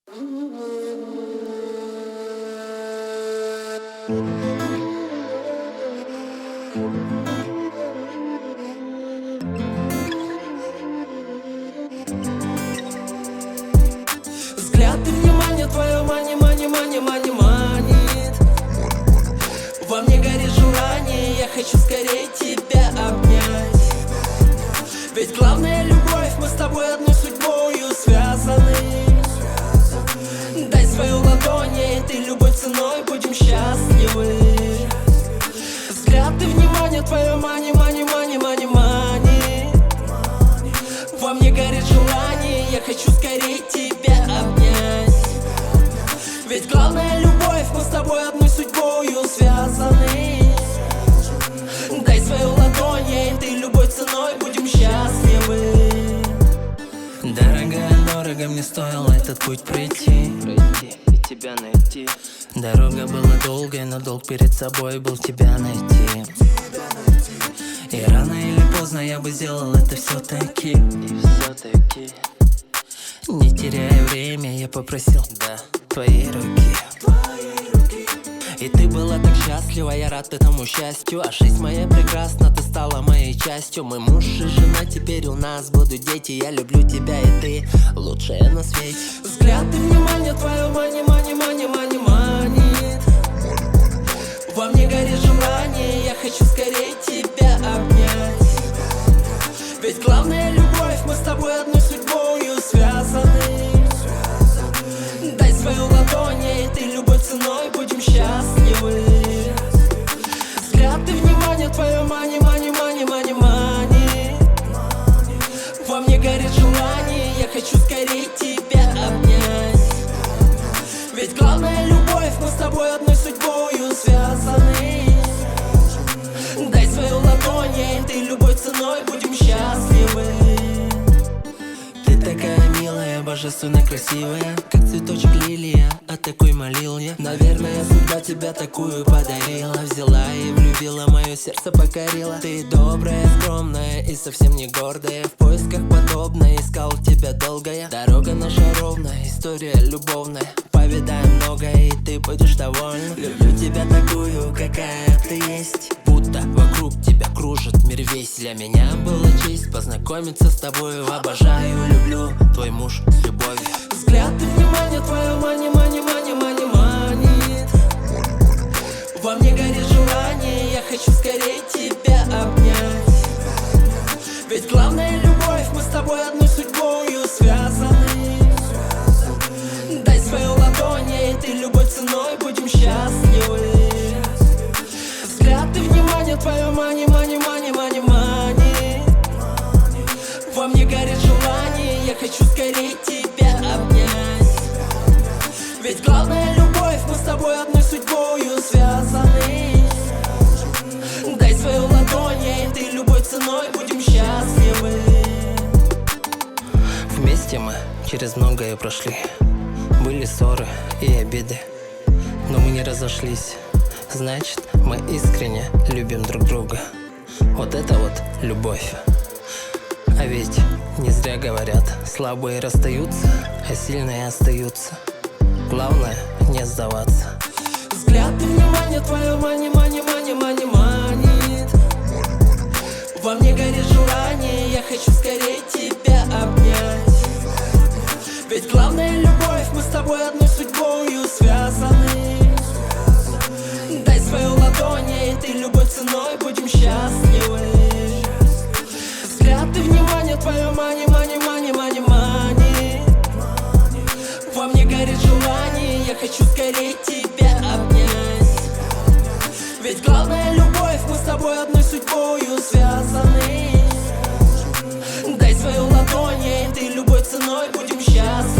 Взгляд и внимание твое манит. Во мне горит желание, я хочу скорее тебя обнять. Ведь главная любовь, мы с тобой одной судьбою связаны. Дай свою ладонь, и этой любой ценой будем счастливы. Взгляд и внимание твое манит. Во мне горит желание, я хочу скорее тебя обнять. Ведь главная любовь, мы с тобой одной судьбою связаны. Дай свою ладонь, и этой любой ценой будем счастливы. Дорого мне стоило этот путь пройти и тебя найти. Дорога была долгой, но долг перед собой был тебя найти. И рано или поздно я бы сделал это все-таки. Не теряя время, я попросил, твоей руки. И ты была так счастлива, я рад этому счастью. А жизнь моя прекрасна, ты стала моей частью. Мы муж и жена, теперь у нас будут дети. Я люблю тебя, и ты лучшая на свете. Взгляд и внимание твое манит. Во мне горит желание, я хочу скорее тебя обнять. Ведь главная любовь, мы с тобой одной судьбою связаны. Дай свою ладонь, и этой любой ценой будем счастливы. Взгляд и внимание твое манит. Во мне горит желание, я хочу скорее тебя обнять. Ведь главная любовь, мы с тобой одной судьбою связаны. Дай свою ладонь, и этой любой ценой будем счастливы. Ты такая милая, божественно красивая, как цветочек лилия, о такой молил я. Наверное, судьба тебя такую подарила. Взяла и влюбила, мое сердце покорила. Ты добрая, скромная и совсем не гордая. В поисках подобной искал тебя долго я. Дорога наша ровная, история любовная. Повидаем многое, и ты будешь довольна. Люблю тебя такую, какая ты есть. Будто вокруг тебя кружит мир весь. Для меня была честь познакомиться с тобою. Обожаю, люблю, твой муж с любовью. Взгляд и внимание твое манит. Во мне горит желание, я хочу скорее тебя обнять. Ведь главная любовь, мы с тобой одной судьбою связаны. Дай свою ладонь, и этой любой ценой будем счастливы. Взгляд и внимание твое манит. Во мне горит желание, я хочу скорее тебя обнять. Ведь главная любовь, мы с тобой одной судьбою связаны. Дай свою ладонь, и этой любой ценой будем счастливы. Вместе мы через многое прошли. Были ссоры и обиды, но мы не разошлись. Значит, мы искренне любим друг друга. Вот это вот любовь. А ведь не зря говорят, слабые расстаются, а сильные остаются. Главное не сдаваться. Взгляд и внимание твое манит. Во мне горит желание, я хочу скорее тебя обнять. Ведь главная любовь, мы с тобой одной судьбою связаны. Дай свою ладонь, и этой любой ценой будем счастливы. Взгляд и внимание твое манит. Во мне горит желание, я хочу скорее тебя обнять. Ведь главная любовь, мы с тобой одной судьбою связаны. Дай свою ладонь, и этой любой ценой будем счастливы.